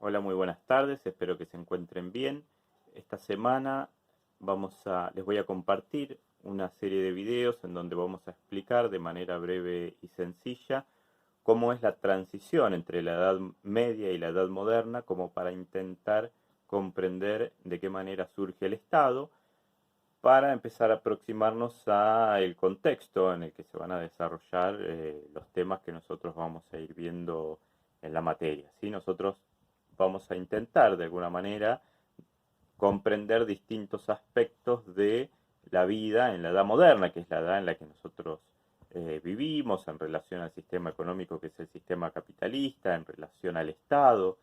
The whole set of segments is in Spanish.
Hola, muy buenas tardes, espero que se encuentren bien. Esta semana les voy a compartir una serie de videos en donde vamos a explicar de manera breve y sencilla cómo es la transición entre la Edad Media y la Edad Moderna, como para intentar comprender de qué manera surge el Estado, para empezar a aproximarnos al contexto en el que se van a desarrollar los temas que nosotros vamos a ir viendo en la materia. ¿Sí? Nosotros vamos a intentar de alguna manera comprender distintos aspectos de la vida en la edad moderna, que es la edad en la que nosotros vivimos, en relación al sistema económico que es el sistema capitalista, en relación al Estado,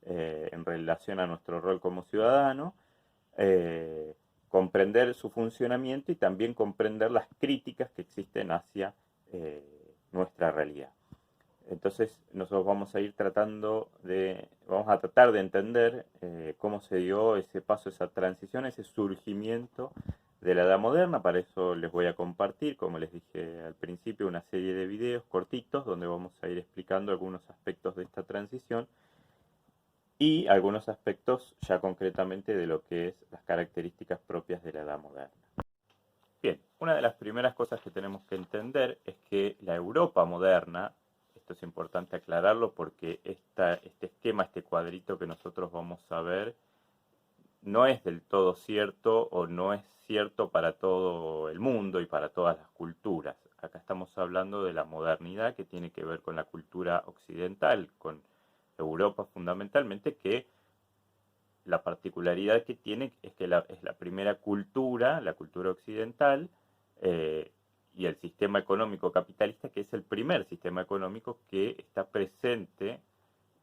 en relación a nuestro rol como ciudadano, eh, comprender su funcionamiento y también comprender las críticas que existen hacia nuestra realidad. Entonces nosotros vamos a tratar de entender cómo se dio ese paso, esa transición, ese surgimiento de la edad moderna. Para eso les voy a compartir, como les dije al principio, una serie de videos cortitos donde vamos a ir explicando algunos aspectos de esta transición y algunos aspectos ya concretamente de lo que es las características propias de la edad moderna. Bien, una de las primeras cosas que tenemos que entender es que la Europa moderna, esto es importante aclararlo porque este esquema, este cuadrito que nosotros vamos a ver, no es del todo cierto o no es cierto para todo el mundo y para todas las culturas. Acá estamos hablando de la modernidad que tiene que ver con la cultura occidental, con Europa fundamentalmente, que la particularidad que tiene es que es la primera cultura, la cultura occidental, eh, y el sistema económico capitalista, que es el primer sistema económico que está presente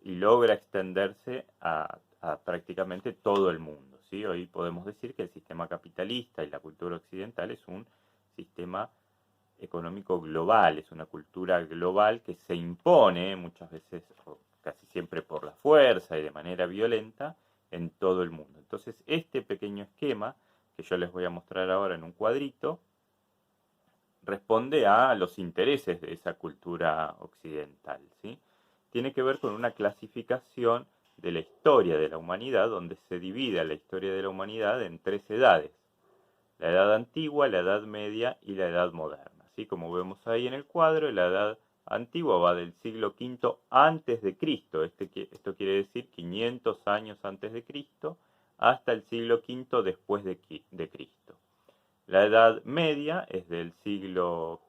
y logra extenderse a prácticamente todo el mundo. ¿Sí? Hoy podemos decir que el sistema capitalista y la cultura occidental es un sistema económico global, es una cultura global que se impone muchas veces, o casi siempre por la fuerza y de manera violenta, en todo el mundo. Entonces, este pequeño esquema que yo les voy a mostrar ahora en un cuadrito, responde a los intereses de esa cultura occidental, ¿sí? Tiene que ver con una clasificación de la historia de la humanidad, donde se divide la historia de la humanidad en tres edades: la edad antigua, la edad media y la edad moderna. Así como vemos ahí en el cuadro, la edad antigua va del siglo V antes de Cristo, esto quiere decir 500 años antes de Cristo, hasta el siglo V después de Cristo. La edad media es del siglo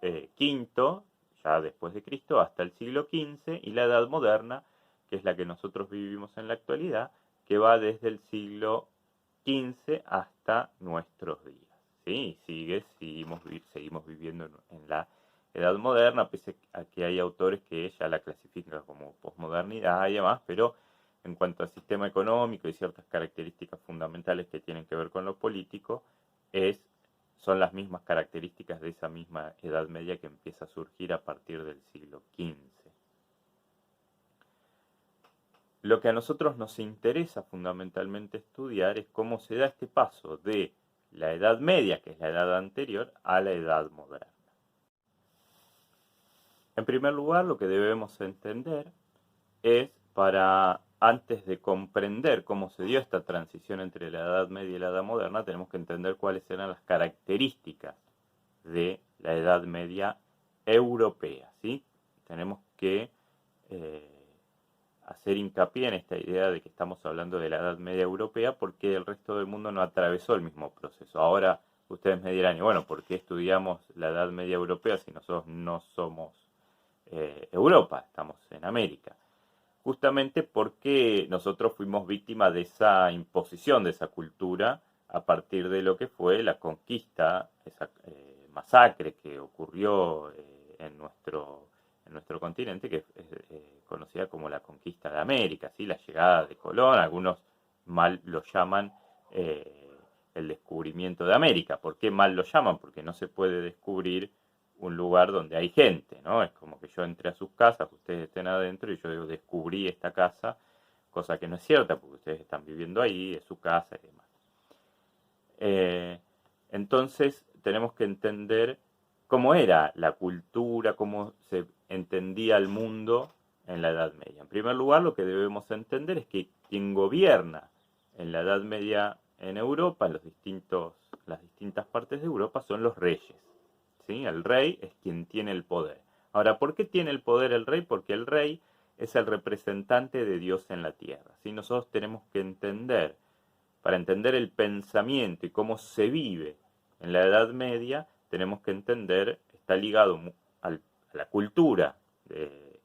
V, ya después de Cristo, hasta el siglo XV, y la edad moderna, que es la que nosotros vivimos en la actualidad, que va desde el siglo XV hasta nuestros días. ¿Sí? Seguimos viviendo en la edad moderna, pese a que hay autores que ya la clasifican como posmodernidad y demás, pero en cuanto al sistema económico y ciertas características fundamentales que tienen que ver con lo político, son las mismas características de esa misma Edad Media que empieza a surgir a partir del siglo XV. Lo que a nosotros nos interesa fundamentalmente estudiar es cómo se da este paso de la Edad Media, que es la edad anterior, a la Edad Moderna. En primer lugar, lo que debemos entender es, antes de comprender cómo se dio esta transición entre la Edad Media y la Edad Moderna, tenemos que entender cuáles eran las características de la Edad Media europea. ¿Sí? Tenemos que hacer hincapié en esta idea de que estamos hablando de la Edad Media europea porque el resto del mundo no atravesó el mismo proceso. Ahora ustedes me dirán, y bueno, ¿por qué estudiamos la Edad Media europea si nosotros no somos Europa, estamos en América? Justamente porque nosotros fuimos víctimas de esa imposición, de esa cultura, a partir de lo que fue la conquista, esa masacre que ocurrió en nuestro continente, que es conocida como la conquista de América, ¿sí? La llegada de Colón, algunos mal lo llaman el descubrimiento de América. ¿Por qué mal lo llaman? Porque no se puede descubrir un lugar donde hay gente, ¿no? Es como que yo entré a sus casas, ustedes estén adentro y yo digo, descubrí esta casa, cosa que no es cierta porque ustedes están viviendo ahí, es su casa y demás. Entonces tenemos que entender cómo era la cultura, cómo se entendía el mundo en la Edad Media? En primer lugar, lo que debemos entender es que quien gobierna en la Edad Media en Europa, en las distintas partes de Europa, son los reyes. ¿Sí? El rey es quien tiene el poder. Ahora, ¿por qué tiene el poder el rey? Porque el rey es el representante de Dios en la tierra. ¿Sí? Nosotros tenemos que entender, para entender el pensamiento y cómo se vive en la Edad Media, tenemos que entender, está ligado a la cultura de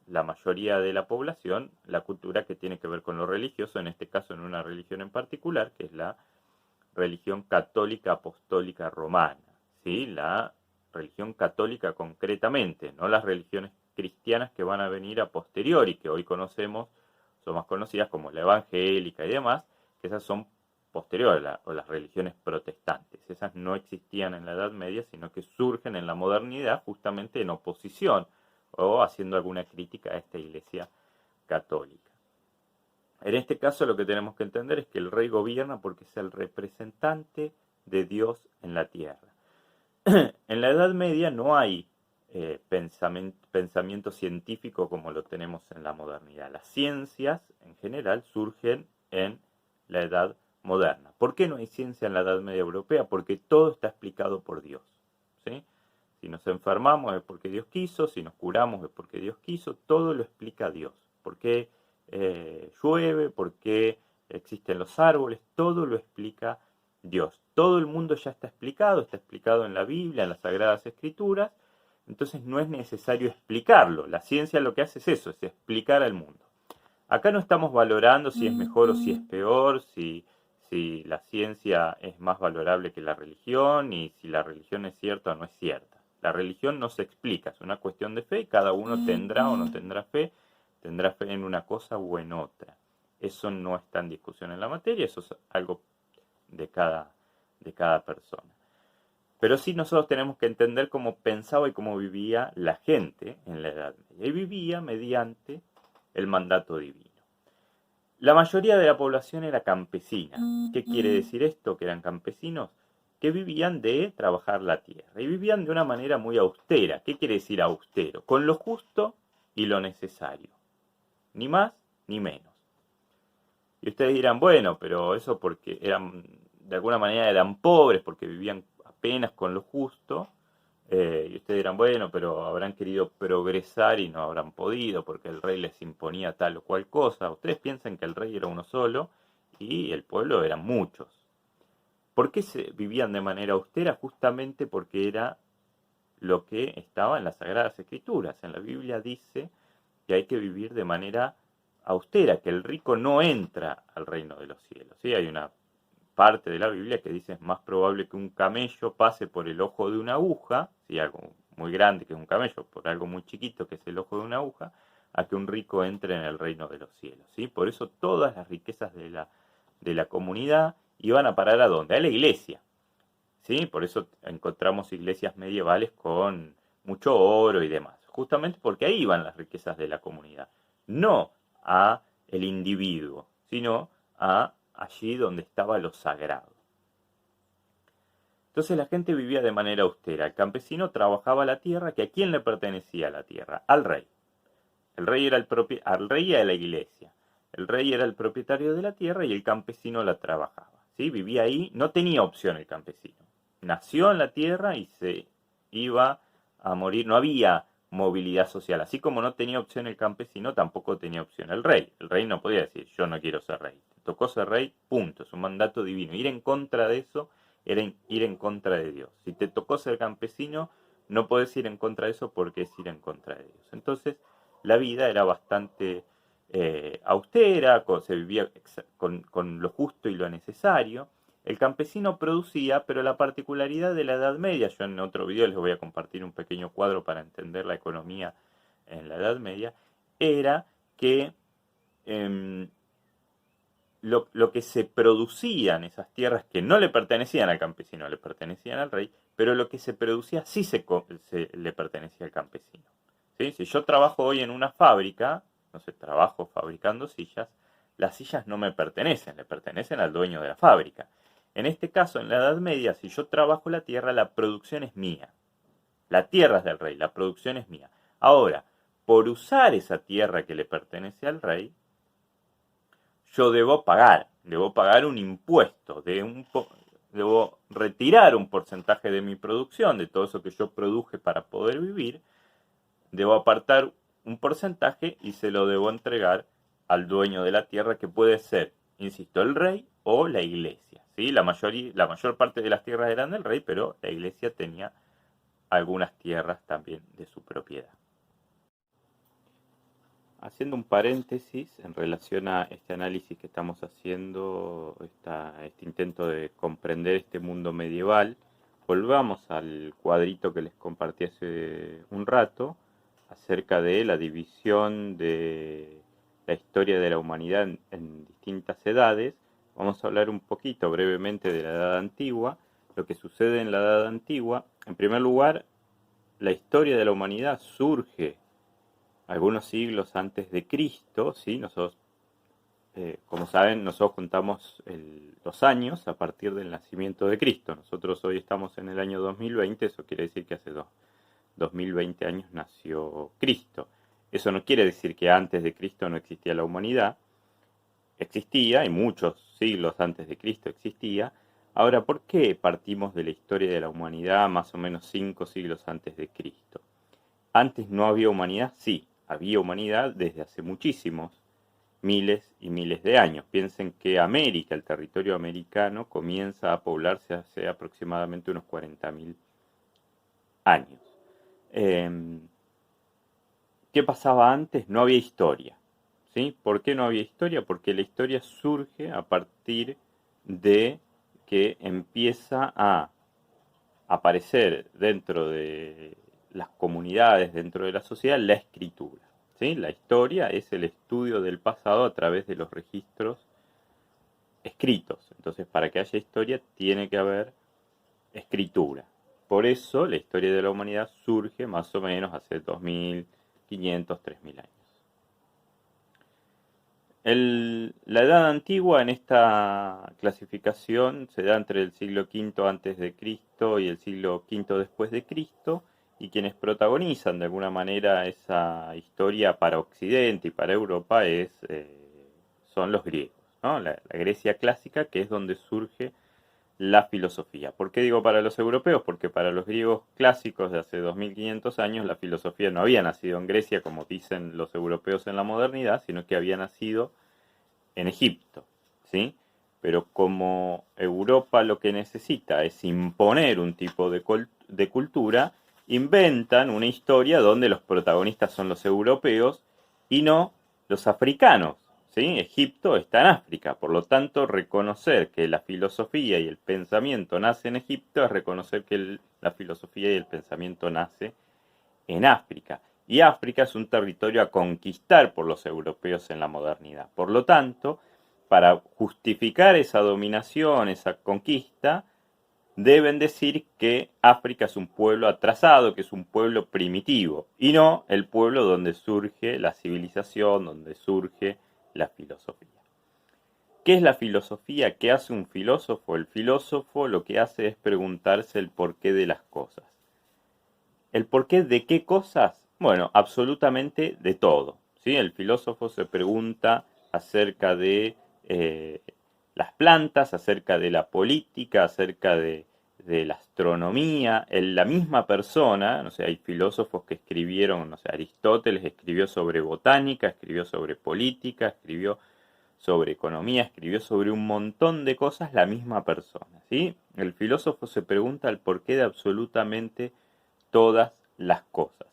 la mayoría de la población, la cultura que tiene que ver con lo religioso, en este caso en una religión en particular, que es la religión católica apostólica romana, ¿sí? La religión católica concretamente, no las religiones cristianas que van a venir a posteriori, que hoy conocemos, son más conocidas como la evangélica y demás, que esas son posteriores, o las religiones protestantes. Esas no existían en la Edad Media, sino que surgen en la modernidad justamente en oposición o haciendo alguna crítica a esta iglesia católica. En este caso lo que tenemos que entender es que el rey gobierna porque es el representante de Dios en la tierra. En la Edad Media no hay pensamiento científico como lo tenemos en la modernidad. Las ciencias en general surgen en la Edad Moderna. ¿Por qué no hay ciencia en la Edad Media europea? Porque todo está explicado por Dios. ¿Sí? Si nos enfermamos es porque Dios quiso, si nos curamos es porque Dios quiso, todo lo explica Dios. ¿Por qué llueve? ¿Por qué existen los árboles? Todo lo explica Dios. Todo el mundo ya está explicado en la Biblia, en las Sagradas Escrituras, entonces no es necesario explicarlo. La ciencia lo que hace es eso, es explicar al mundo. Acá no estamos valorando si es mejor o si es peor, si la ciencia es más valorable que la religión y si la religión es cierta o no es cierta. La religión no se explica, es una cuestión de fe y cada uno tendrá o no tendrá fe en una cosa o en otra. Eso no está en discusión en la materia, eso es algo de cada persona. Pero sí nosotros tenemos que entender cómo pensaba y cómo vivía la gente en la Edad Media. Y vivía mediante el mandato divino. La mayoría de la población era campesina. ¿Qué quiere decir esto? Que eran campesinos que vivían de trabajar la tierra. Y vivían de una manera muy austera. ¿Qué quiere decir austero? Con lo justo y lo necesario. Ni más ni menos. Y ustedes dirán, bueno, pero eso porque eran, de alguna manera eran pobres, porque vivían apenas con lo justo. Y ustedes dirán, bueno, pero habrán querido progresar y no habrán podido porque el rey les imponía tal o cual cosa. Ustedes piensan que el rey era uno solo y el pueblo eran muchos. ¿Por qué se vivían de manera austera? Justamente porque era lo que estaba en las Sagradas Escrituras. En la Biblia dice que hay que vivir de manera austera, que el rico no entra al reino de los cielos. ¿Sí? Hay una parte de la Biblia que dice es más probable que un camello pase por el ojo de una aguja, ¿sí? Algo muy grande que es un camello, por algo muy chiquito que es el ojo de una aguja, a que un rico entre en el reino de los cielos. ¿Sí? Por eso todas las riquezas de la comunidad iban a parar ¿a dónde? A la iglesia. ¿Sí? Por eso encontramos iglesias medievales con mucho oro y demás. Justamente porque ahí iban las riquezas de la comunidad. No a el individuo, sino a allí donde estaba lo sagrado. Entonces la gente vivía de manera austera. El campesino trabajaba la tierra, que ¿a quién le pertenecía la tierra? Al rey. El rey era al rey y a la iglesia. El rey era el propietario de la tierra y el campesino la trabajaba. ¿Sí? Vivía ahí, no tenía opción el campesino. Nació en la tierra y se iba a morir. No había movilidad social. Así como no tenía opción el campesino, tampoco tenía opción el rey. El rey no podía decir, yo no quiero ser rey. Te tocó ser rey, punto. Es un mandato divino. Ir en contra de eso era ir en contra de Dios. Si te tocó ser campesino, no podés ir en contra de eso porque es ir en contra de Dios. Entonces, la vida era bastante austera, se vivía con lo justo y lo necesario. El campesino producía, pero la particularidad de la Edad Media, yo en otro video les voy a compartir un pequeño cuadro para entender la economía en la Edad Media, era que lo que se producía en esas tierras que no le pertenecían al campesino, le pertenecían al rey, pero lo que se producía sí le pertenecía al campesino. ¿Sí? Si yo trabajo hoy en una fábrica, no sé, trabajo fabricando sillas, las sillas no me pertenecen, le pertenecen al dueño de la fábrica. En este caso, en la Edad Media, si yo trabajo la tierra, la producción es mía. La tierra es del rey, la producción es mía. Ahora, por usar esa tierra que le pertenece al rey, yo debo pagar un impuesto, debo retirar un porcentaje de mi producción, de todo eso que yo produje para poder vivir, debo apartar un porcentaje y se lo debo entregar al dueño de la tierra, que puede ser, insisto, el rey o la iglesia. ¿Sí? La mayor parte de las tierras eran del rey, pero la iglesia tenía algunas tierras también de su propiedad. Haciendo un paréntesis en relación a este análisis que estamos haciendo, este intento de comprender este mundo medieval, volvamos al cuadrito que les compartí hace un rato acerca de la división de la historia de la humanidad en distintas edades. Vamos a hablar un poquito brevemente de la Edad Antigua. Lo que sucede en la Edad Antigua, en primer lugar, la historia de la humanidad surge algunos siglos antes de Cristo, ¿sí? Nosotros, como saben, nosotros contamos los años a partir del nacimiento de Cristo. Nosotros hoy estamos en el año 2020, eso quiere decir que hace 2020 años nació Cristo. Eso no quiere decir que antes de Cristo no existía la humanidad. Existía, y muchos siglos antes de Cristo existía. Ahora, ¿por qué partimos de la historia de la humanidad más o menos 5 siglos antes de Cristo? ¿Antes no había humanidad? Sí, había humanidad desde hace muchísimos, miles y miles de años. Piensen que América, el territorio americano, comienza a poblarse hace aproximadamente unos 40.000 años. ¿Qué pasaba antes? No había historia. ¿Sí? ¿Por qué no había historia? Porque la historia surge a partir de que empieza a aparecer dentro de las comunidades, dentro de la sociedad, la escritura. ¿Sí? La historia es el estudio del pasado a través de los registros escritos. Entonces, para que haya historia, tiene que haber escritura. Por eso, la historia de la humanidad surge más o menos hace 2.500, 3.000 años. La Edad Antigua en esta clasificación se da entre el siglo V antes de Cristo y el siglo V después de Cristo, y quienes protagonizan de alguna manera esa historia para Occidente y para Europa son los griegos, ¿no? La Grecia clásica, que es donde surge la filosofía. ¿Por qué digo para los europeos? Porque para los griegos clásicos de hace 2500 años la filosofía no había nacido en Grecia, como dicen los europeos en la modernidad, sino que había nacido en Egipto, ¿sí? Pero como Europa lo que necesita es imponer un tipo de cultura, inventan una historia donde los protagonistas son los europeos y no los africanos. ¿Sí? Egipto está en África, por lo tanto reconocer que la filosofía y el pensamiento nace en Egipto es reconocer que la filosofía y el pensamiento nace en África. Y África es un territorio a conquistar por los europeos en la modernidad. Por lo tanto, para justificar esa dominación, esa conquista, deben decir que África es un pueblo atrasado, que es un pueblo primitivo, y no el pueblo donde surge la civilización, donde surge la filosofía. ¿Qué es la filosofía? ¿Qué hace un filósofo? El filósofo lo que hace es preguntarse el porqué de las cosas. ¿El porqué de qué cosas? Bueno, absolutamente de todo. ¿Sí? El filósofo se pregunta acerca de las plantas, acerca de la política, acerca de la astronomía. La misma persona, no sé, hay filósofos que escribieron, no sé, Aristóteles escribió sobre botánica, escribió sobre política, escribió sobre economía, escribió sobre un montón de cosas la misma persona, ¿sí? El filósofo se pregunta el porqué de absolutamente todas las cosas.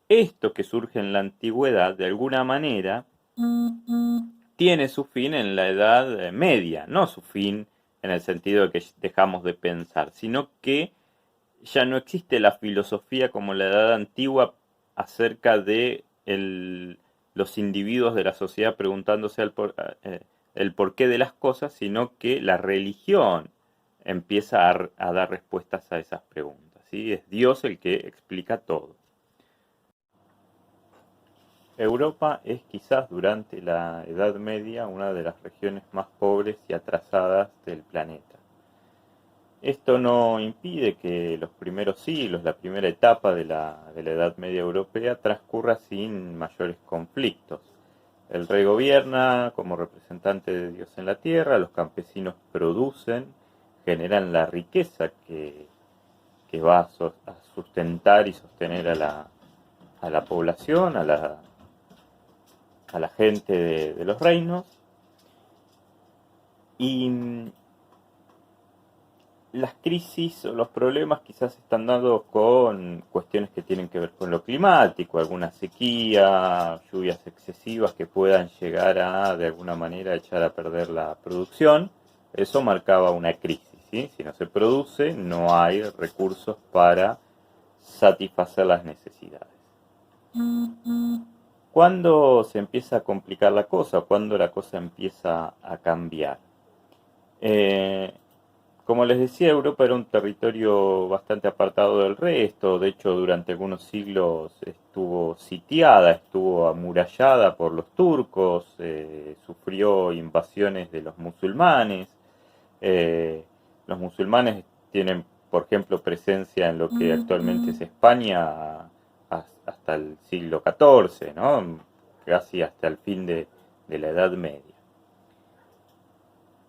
Esto que surge en la antigüedad, de alguna manera, tiene su fin en la Edad Media, no su fin en el sentido de que dejamos de pensar, sino que ya no existe la filosofía como la Edad Antigua acerca de los individuos de la sociedad preguntándose el porqué de las cosas, sino que la religión empieza a dar respuestas a esas preguntas, ¿sí? Es Dios el que explica todo. Europa es quizás durante la Edad Media una de las regiones más pobres y atrasadas del planeta. Esto no impide que los primeros siglos, la primera etapa de la Edad Media Europea, transcurra sin mayores conflictos. El rey gobierna como representante de Dios en la tierra, los campesinos producen, generan la riqueza que va a sustentar y sostener a la población, a la gente de los reinos, y las crisis o los problemas quizás están dados con cuestiones que tienen que ver con lo climático, alguna sequía, lluvias excesivas que puedan llegar a, de alguna manera, echar a perder la producción. Eso marcaba una crisis, ¿sí? Si no se produce, no hay recursos para satisfacer las necesidades. ¿Cuándo se empieza a complicar la cosa? ¿Cuándo la cosa empieza a cambiar? Eh, Como les decía, Europa era un territorio bastante apartado del resto. De hecho, durante algunos siglos estuvo sitiada, estuvo amurallada por los turcos, sufrió invasiones de los musulmanes. Eh, los musulmanes tienen, por ejemplo, presencia en lo que actualmente es España hasta el siglo XIV, ¿no? Casi hasta el fin de la Edad Media.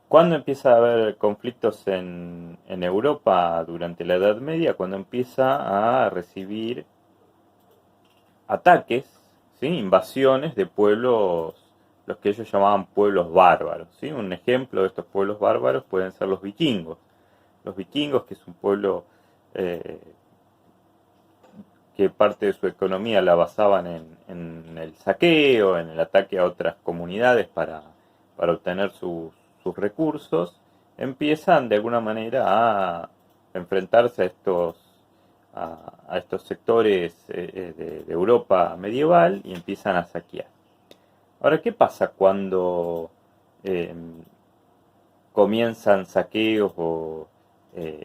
¿Cuándo empieza a haber conflictos en Europa durante la Edad Media? Cuando empieza a recibir ataques, ¿sí? Invasiones de pueblos, los que ellos llamaban pueblos bárbaros, ¿sí? Un ejemplo de estos pueblos bárbaros pueden ser los vikingos. Los vikingos, que es un pueblo eh, que parte de su economía la basaban en el saqueo, en el ataque a otras comunidades para obtener sus recursos, empiezan de alguna manera a enfrentarse a estos sectores de Europa medieval y empiezan a saquear. Ahora, ¿qué pasa cuando eh, comienzan saqueos o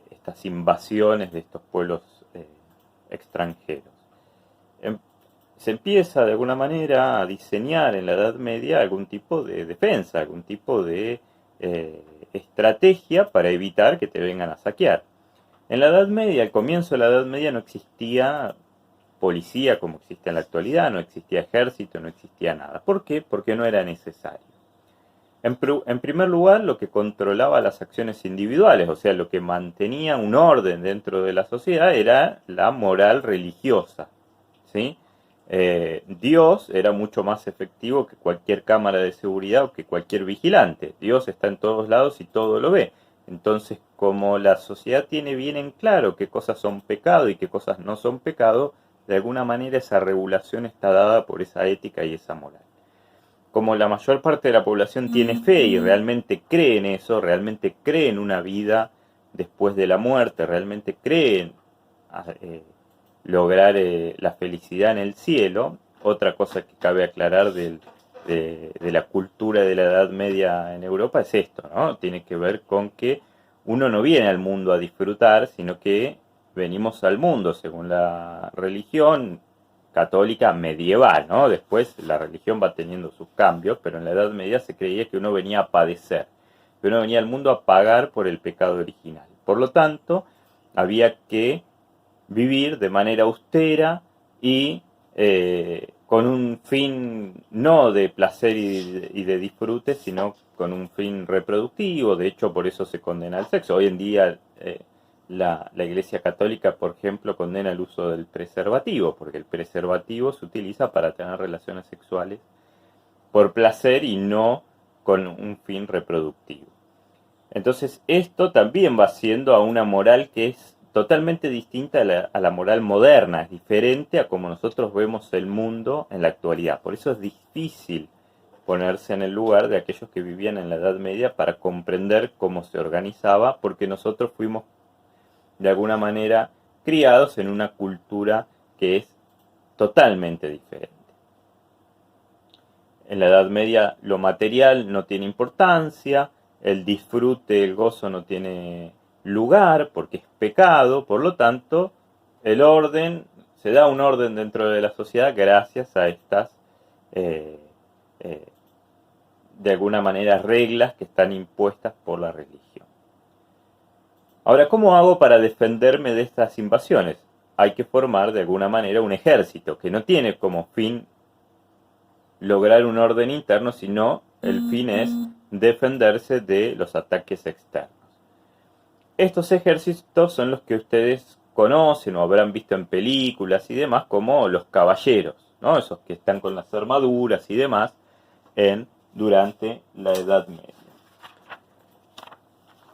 estas invasiones de estos pueblos eh, extranjeros? Em, Se empieza de alguna manera a diseñar en la Edad Media algún tipo de defensa, algún tipo de eh, estrategia para evitar que te vengan a saquear. En la Edad Media, al comienzo de la Edad Media, no existía policía como existe en la actualidad, no existía ejército, no existía nada. ¿Por qué? Porque no era necesario. En primer lugar, lo que controlaba las acciones individuales, o sea, lo que mantenía un orden dentro de la sociedad era la moral religiosa, ¿sí? Dios era mucho más efectivo que cualquier cámara de seguridad o que cualquier vigilante. Dios está en todos lados y todo lo ve. Entonces, como la sociedad tiene bien en claro qué cosas son pecado y qué cosas no son pecado, de alguna manera esa regulación está dada por esa ética y esa moral. Como la mayor parte de la población tiene fe y realmente cree en eso, realmente cree en una vida después de la muerte, realmente cree en lograr la felicidad en el cielo, otra cosa que cabe aclarar de la cultura de la Edad Media en Europa es esto, ¿no? Tiene que ver con que uno no viene al mundo a disfrutar, sino que venimos al mundo según la religión católica medieval, ¿no? Después la religión va teniendo sus cambios, pero en la Edad Media se creía que uno venía a padecer, que uno venía al mundo a pagar por el pecado original. Por lo tanto, había que vivir de manera austera y con un fin no de placer y de disfrute, sino con un fin reproductivo. De hecho, por eso se condena el sexo. Hoy en día la Iglesia Católica, por ejemplo, condena el uso del preservativo, porque el preservativo se utiliza para tener relaciones sexuales por placer y no con un fin reproductivo. Entonces esto también va siendo a una moral que es totalmente distinta a la moral moderna, es diferente a como nosotros vemos el mundo en la actualidad. Por eso es difícil ponerse en el lugar de aquellos que vivían en la Edad Media para comprender cómo se organizaba, porque nosotros fuimos de alguna manera criados en una cultura que es totalmente diferente. En la Edad Media lo material no tiene importancia, el disfrute, el gozo no tiene lugar porque es pecado, por lo tanto, el orden, se da un orden dentro de la sociedad gracias a estas, eh, eh, de alguna manera, reglas que están impuestas por la religión. Ahora, ¿cómo hago para defenderme de estas invasiones? Hay que formar de alguna manera un ejército que no tiene como fin lograr un orden interno, sino el fin es defenderse de los ataques externos. Estos ejércitos son los que ustedes conocen o habrán visto en películas y demás, como los caballeros, ¿no? Esos que están con las armaduras y demás durante la Edad Media.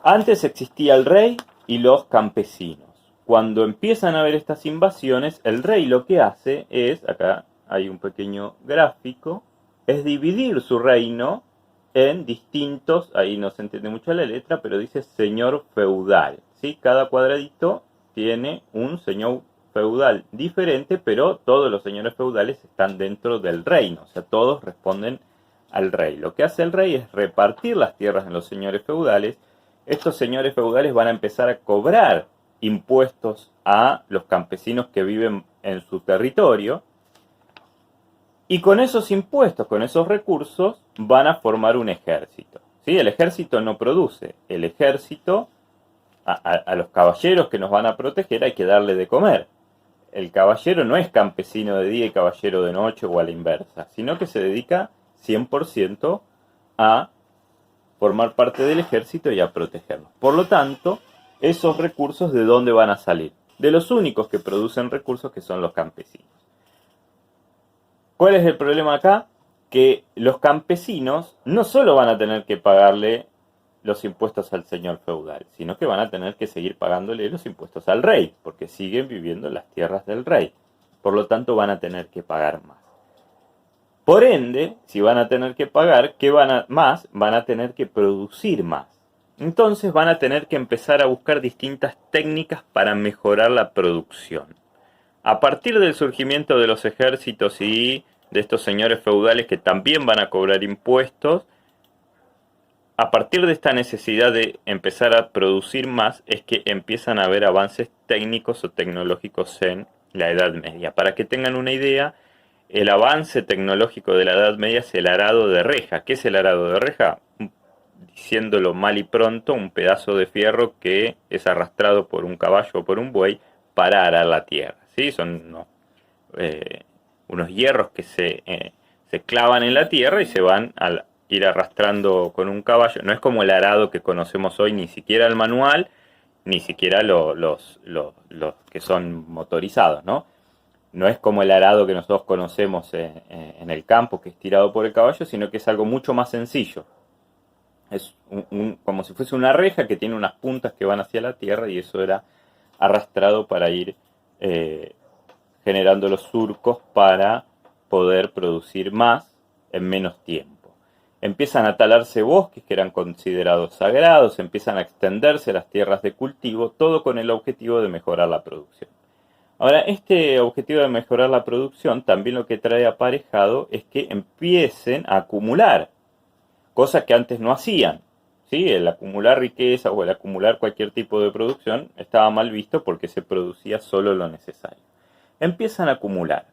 Antes existía el rey y los campesinos. Cuando empiezan a haber estas invasiones, el rey lo que hace es, acá hay un pequeño gráfico, es dividir su reino en distintos, ahí no se entiende mucho la letra, pero dice señor feudal, ¿sí? Cada cuadradito tiene un señor feudal diferente, pero todos los señores feudales están dentro del reino, o sea, todos responden al rey. Lo que hace el rey es repartir las tierras en los señores feudales. Estos señores feudales van a empezar a cobrar impuestos a los campesinos que viven en su territorio, y con esos impuestos, con esos recursos, van a formar un ejército. ¿Sí? El ejército no produce. El ejército, a los caballeros que nos van a proteger, hay que darle de comer. El caballero no es campesino de día y caballero de noche o a la inversa, sino que se dedica 100% a formar parte del ejército y a protegernos. Por lo tanto, esos recursos, ¿de dónde van a salir? De los únicos que producen recursos, que son los campesinos. ¿Cuál es el problema acá? Que los campesinos no solo van a tener que pagarle los impuestos al señor feudal, sino que van a tener que seguir pagándole los impuestos al rey, porque siguen viviendo en las tierras del rey. Por lo tanto, van a tener que pagar más. Por ende, si van a tener que pagar, ¿qué van a tener que producir más. Entonces van a tener que empezar a buscar distintas técnicas para mejorar la producción. A partir del surgimiento de los ejércitos y de estos señores feudales que también van a cobrar impuestos, a partir de esta necesidad de empezar a producir más es que empiezan a haber avances técnicos o tecnológicos en la Edad Media. Para que tengan una idea, el avance tecnológico de la Edad Media es el arado de reja. ¿Qué es el arado de reja? Diciéndolo mal y pronto, un pedazo de fierro que es arrastrado por un caballo o por un buey para arar la tierra. ¿Sí? Son unos hierros que se clavan en la tierra y se van a ir arrastrando con un caballo. No es como el arado que conocemos hoy, ni siquiera el manual, ni siquiera los que son motorizados, ¿no? No es como el arado que nosotros conocemos en el campo, que es tirado por el caballo, sino que es algo mucho más sencillo. Es como si fuese una reja que tiene unas puntas que van hacia la tierra, y eso era arrastrado para ir generando los surcos para poder producir más en menos tiempo. Empiezan a talarse bosques que eran considerados sagrados, empiezan a extenderse las tierras de cultivo, todo con el objetivo de mejorar la producción. Ahora, este objetivo de mejorar la producción también lo que trae aparejado es que empiecen a acumular, cosa que antes no hacían. ¿Sí? El acumular riqueza o el acumular cualquier tipo de producción estaba mal visto porque se producía solo lo necesario. Empiezan a acumular.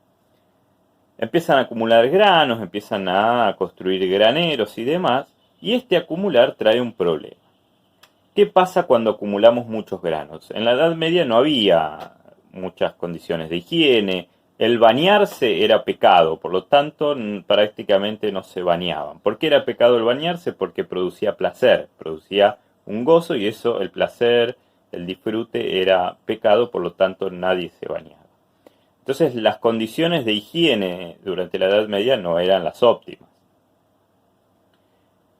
Empiezan a acumular granos, empiezan a construir graneros y demás, y este acumular trae un problema. ¿Qué pasa cuando acumulamos muchos granos? En la Edad Media no había muchas condiciones de higiene, el bañarse era pecado, por lo tanto prácticamente no se bañaban. ¿Por qué era pecado el bañarse? Porque producía placer, producía un gozo, y eso, el placer, el disfrute, era pecado, por lo tanto nadie se bañaba. Entonces las condiciones de higiene durante la Edad Media no eran las óptimas.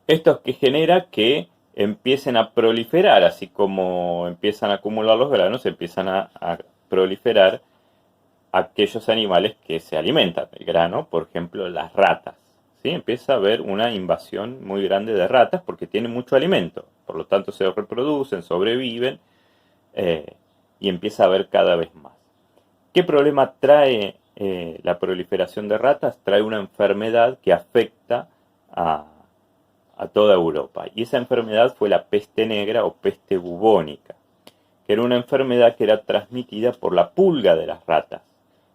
Esto es que genera que empiecen a proliferar, así como empiezan a acumular los granos, empiezan a proliferar aquellos animales que se alimentan del grano, por ejemplo las ratas. ¿Sí? Empieza a haber una invasión muy grande de ratas porque tienen mucho alimento, por lo tanto se reproducen, sobreviven, y empieza a haber cada vez más. ¿Qué problema trae la proliferación de ratas? Trae una enfermedad que afecta a toda Europa, y esa enfermedad fue la peste negra o peste bubónica, que era una enfermedad que era transmitida por la pulga de las ratas.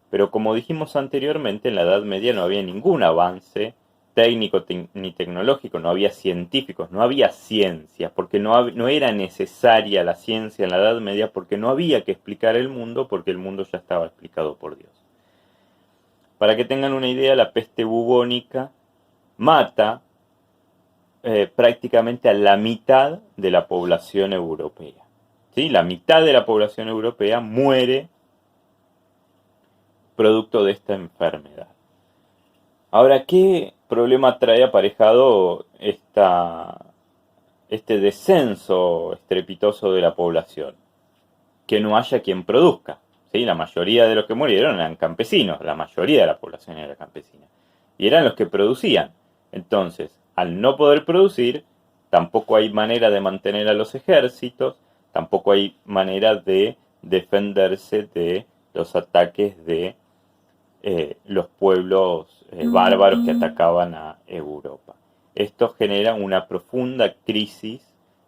Pero como dijimos anteriormente, en la Edad Media no había ningún avance técnico ni tecnológico, no había científicos, no había ciencia, porque no era necesaria la ciencia en la Edad Media, porque no había que explicar el mundo, porque el mundo ya estaba explicado por Dios. Para que tengan una idea, la peste bubónica mata prácticamente a la mitad de la población europea. ¿Sí? La mitad de la población europea muere producto de esta enfermedad. Ahora, ¿qué problema trae aparejado este descenso estrepitoso de la población? Que no haya quien produzca. ¿Sí? La mayoría de los que murieron eran campesinos, la mayoría de la población era campesina. Y eran los que producían. Entonces, al no poder producir, tampoco hay manera de mantener a los ejércitos, tampoco hay manera de defenderse de los ataques de los pueblos bárbaros que atacaban a Europa. Esto genera una profunda crisis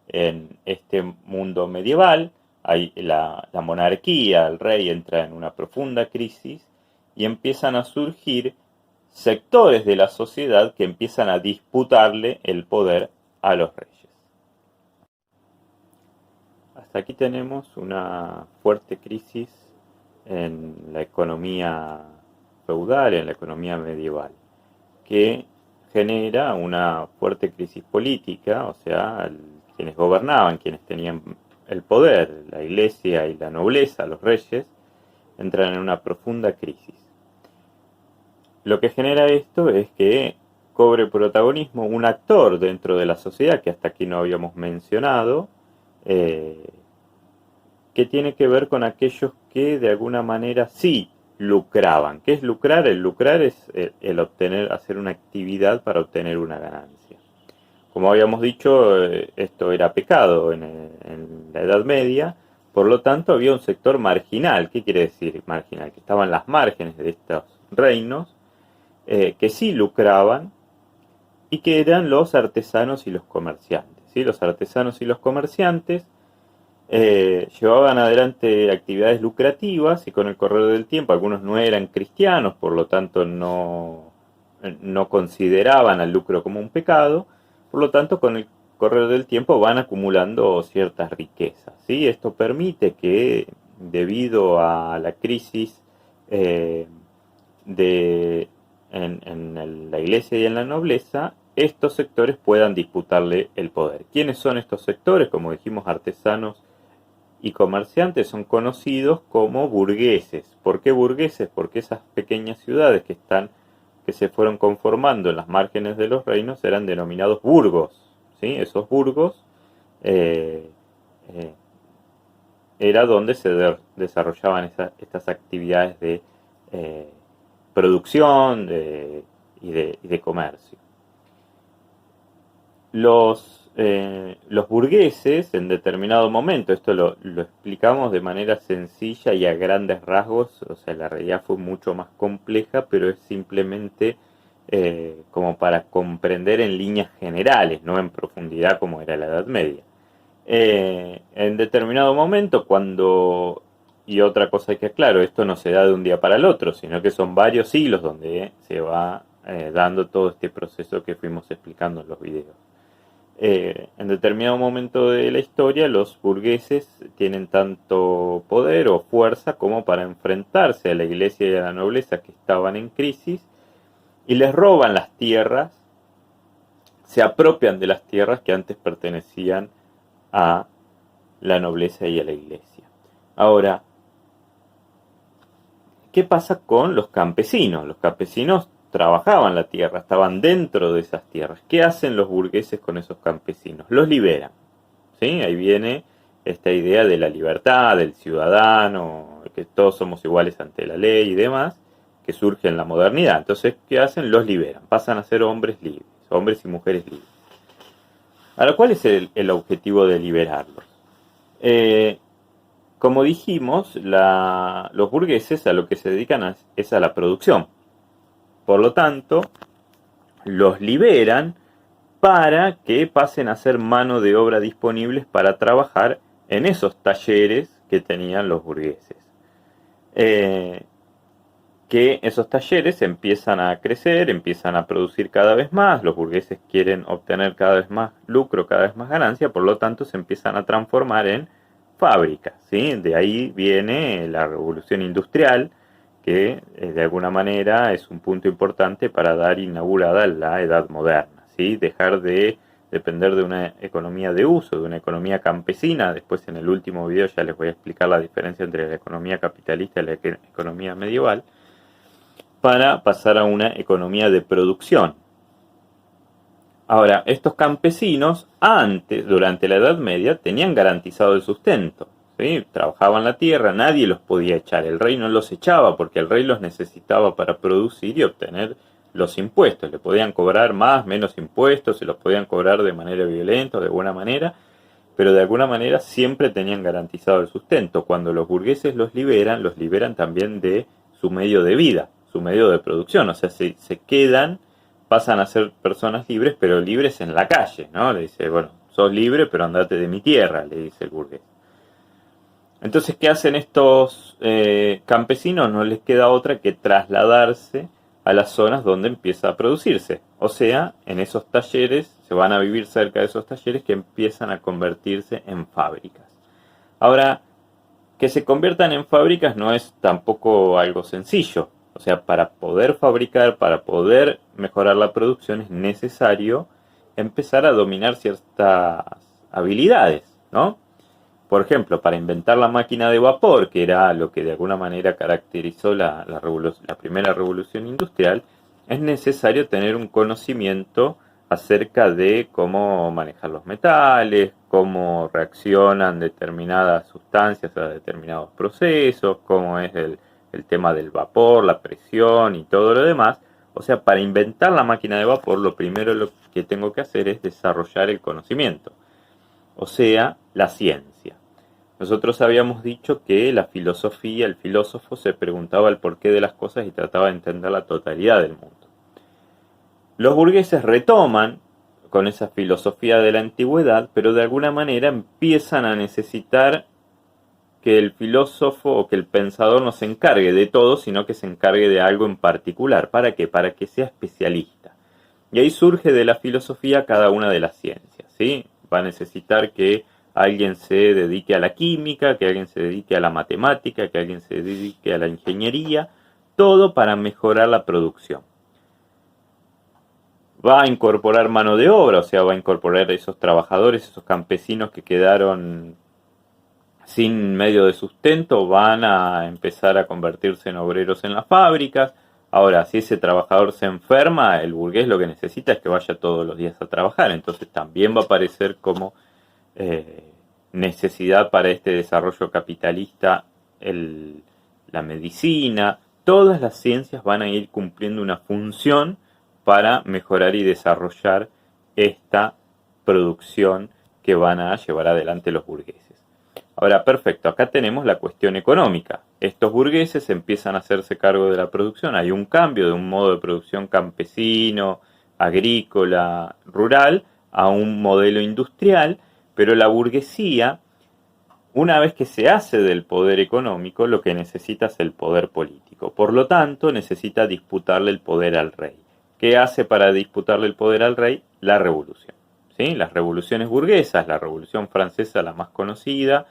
en este mundo medieval. La monarquía, el rey entra en una profunda crisis y empiezan a surgir sectores de la sociedad que empiezan a disputarle el poder a los reyes. Hasta aquí tenemos una fuerte crisis en la economía feudal, en la economía medieval, que genera una fuerte crisis política, o sea, quienes gobernaban, quienes tenían el poder, la iglesia y la nobleza, los reyes, entran en una profunda crisis. Lo que genera esto es que cobre protagonismo un actor dentro de la sociedad que hasta aquí no habíamos mencionado, que tiene que ver con aquellos que de alguna manera sí lucraban. ¿Qué es lucrar? El lucrar es el obtener, hacer una actividad para obtener una ganancia. Como habíamos dicho, esto era pecado en la Edad Media, por lo tanto había un sector marginal. ¿Qué quiere decir marginal? Que estaban las márgenes de estos reinos, que sí lucraban y que eran los artesanos y los comerciantes. ¿Sí? Los artesanos y los comerciantes llevaban adelante actividades lucrativas y con el correr del tiempo algunos no eran cristianos, por lo tanto no consideraban al lucro como un pecado, por lo tanto con el correr del tiempo van acumulando ciertas riquezas. ¿Sí? Esto permite que debido a la crisis en la iglesia y en la nobleza, estos sectores puedan disputarle el poder. ¿Quiénes son estos sectores? Como dijimos, artesanos y comerciantes son conocidos como burgueses. ¿Por qué burgueses? Porque esas pequeñas ciudades que se fueron conformando en las márgenes de los reinos eran denominados burgos. ¿Sí? Esos burgos era donde se desarrollaban estas actividades de producción y de comercio. Los burgueses en determinado momento, esto lo explicamos de manera sencilla y a grandes rasgos, o sea, la realidad fue mucho más compleja, pero es simplemente como para comprender en líneas generales, no en profundidad como era la Edad Media. En determinado momento, y otra cosa que aclaro, esto no se da de un día para el otro, sino que son varios siglos donde se va dando todo este proceso que fuimos explicando en los videos. En determinado momento de la historia, los burgueses tienen tanto poder o fuerza como para enfrentarse a la iglesia y a la nobleza que estaban en crisis y les roban las tierras, se apropian de las tierras que antes pertenecían a la nobleza y a la iglesia. Ahora, ¿qué pasa con los campesinos? Los campesinos trabajaban la tierra, estaban dentro de esas tierras. ¿Qué hacen los burgueses con esos campesinos? Los liberan. ¿Sí? Ahí viene esta idea de la libertad, del ciudadano, que todos somos iguales ante la ley y demás, que surge en la modernidad. Entonces, ¿qué hacen? Los liberan, pasan a ser hombres libres, hombres y mujeres libres. Ahora, ¿cuál es el objetivo de liberarlos? Como dijimos, los burgueses a lo que se dedican es a la producción. Por lo tanto, los liberan para que pasen a ser mano de obra disponibles para trabajar en esos talleres que tenían los burgueses. que esos talleres empiezan a crecer, empiezan a producir cada vez más, los burgueses quieren obtener cada vez más lucro, cada vez más ganancia, por lo tanto se empiezan a transformar en fábricas, ¿sí? De ahí viene la revolución industrial, que de alguna manera es un punto importante para dar inaugurada la edad moderna, ¿sí? Dejar de depender de una economía de uso, de una economía campesina. Después en el último video ya les voy a explicar la diferencia entre la economía capitalista y la economía medieval, para pasar a una economía de producción. Ahora, estos campesinos antes, durante la Edad Media, tenían garantizado el sustento, ¿sí? Trabajaban la tierra, nadie los podía echar, el rey no los echaba porque el rey los necesitaba para producir y obtener los impuestos. Le podían cobrar más, menos impuestos, se los podían cobrar de manera violenta o de buena manera, pero de alguna manera siempre tenían garantizado el sustento. Cuando los burgueses los liberan también de su medio de vida, su medio de producción, o sea, se quedan, pasan a ser personas libres, pero libres en la calle, ¿no? Le dice, bueno, sos libre, pero andate de mi tierra, le dice el burgués. Entonces, ¿qué hacen estos campesinos? No les queda otra que trasladarse a las zonas donde empieza a producirse. O sea, en esos talleres, se van a vivir cerca de esos talleres que empiezan a convertirse en fábricas. Ahora, que se conviertan en fábricas no es tampoco algo sencillo. O sea, para poder fabricar, para poder mejorar la producción es necesario empezar a dominar ciertas habilidades, ¿no? Por ejemplo, para inventar la máquina de vapor, que era lo que de alguna manera caracterizó la primera revolución industrial, es necesario tener un conocimiento acerca de cómo manejar los metales, cómo reaccionan determinadas sustancias a determinados procesos, cómo es el tema del vapor, la presión y todo lo demás. O sea, para inventar la máquina de vapor, lo primero que tengo que hacer es desarrollar el conocimiento, o sea, la ciencia. Nosotros habíamos dicho que la filosofía, el filósofo se preguntaba el porqué de las cosas y trataba de entender la totalidad del mundo. Los burgueses retoman con esa filosofía de la antigüedad, pero de alguna manera empiezan a necesitar que el filósofo o que el pensador no se encargue de todo, sino que se encargue de algo en particular. ¿Para qué? Para que sea especialista. Y ahí surge de la filosofía cada una de las ciencias, ¿sí? Va a necesitar que alguien se dedique a la química, que alguien se dedique a la matemática, que alguien se dedique a la ingeniería, todo para mejorar la producción. Va a incorporar mano de obra, o sea, va a incorporar esos trabajadores, esos campesinos que quedaron sin medio de sustento, van a empezar a convertirse en obreros en las fábricas. Ahora, si ese trabajador se enferma, el burgués lo que necesita es que vaya todos los días a trabajar, entonces también va a aparecer como necesidad para este desarrollo capitalista la medicina. Todas las ciencias van a ir cumpliendo una función para mejorar y desarrollar esta producción que van a llevar adelante los burgueses. Ahora, perfecto, acá tenemos la cuestión económica. Estos burgueses empiezan a hacerse cargo de la producción. Hay un cambio de un modo de producción campesino, agrícola, rural, a un modelo industrial, pero la burguesía, una vez que se hace del poder económico, lo que necesita es el poder político. Por lo tanto, necesita disputarle el poder al rey. ¿Qué hace para disputarle el poder al rey? La revolución. ¿Sí? Las revoluciones burguesas, la revolución francesa, la más conocida,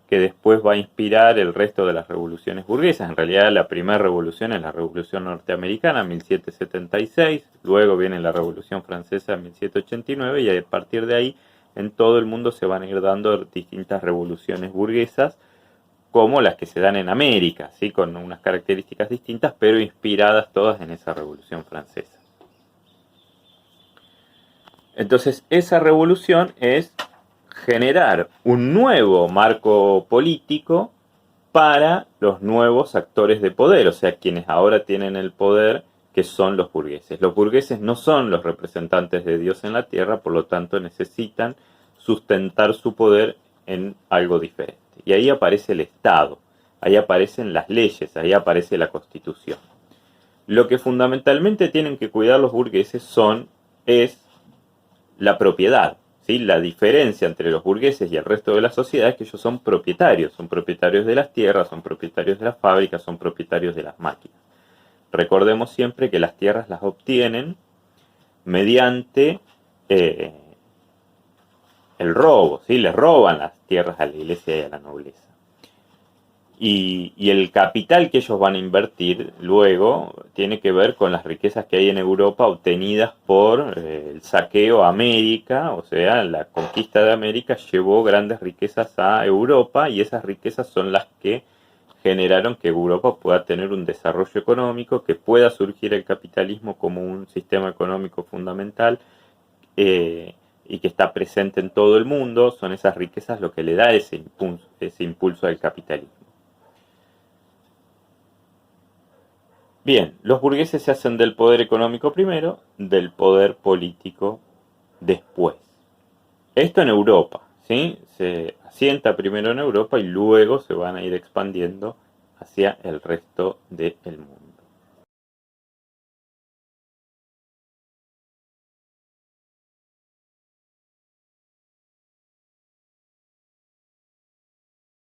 que después va a inspirar el resto de las revoluciones burguesas. En realidad la primera revolución es la revolución norteamericana, 1776, luego viene la revolución francesa, 1789, y a partir de ahí en todo el mundo se van a ir dando distintas revoluciones burguesas, como las que se dan en América, ¿sí? Con unas características distintas, pero inspiradas todas en esa revolución francesa. Entonces, esa revolución es generar un nuevo marco político para los nuevos actores de poder, o sea, quienes ahora tienen el poder, que son los burgueses. Los burgueses no son los representantes de Dios en la tierra, por lo tanto necesitan sustentar su poder en algo diferente. Y ahí aparece el Estado, ahí aparecen las leyes, ahí aparece la Constitución. Lo que fundamentalmente tienen que cuidar los burgueses es la propiedad. ¿Sí? La diferencia entre los burgueses y el resto de la sociedad es que ellos son propietarios de las tierras, son propietarios de las fábricas, son propietarios de las máquinas. recordemos siempre que las tierras las obtienen mediante el robo, ¿sí? Les roban las tierras a la iglesia y a la nobleza. Y el capital que ellos van a invertir luego tiene que ver con las riquezas que hay en Europa obtenidas por el saqueo a América, o sea, la conquista de América llevó grandes riquezas a Europa y esas riquezas son las que generaron que Europa pueda tener un desarrollo económico, que pueda surgir el capitalismo como un sistema económico fundamental y que está presente en todo el mundo. Son esas riquezas lo que le da ese impulso al capitalismo. Bien, los burgueses se hacen del poder económico primero, del poder político después. Esto en Europa, ¿sí? Se asienta primero en Europa y luego se van a ir expandiendo hacia el resto del mundo.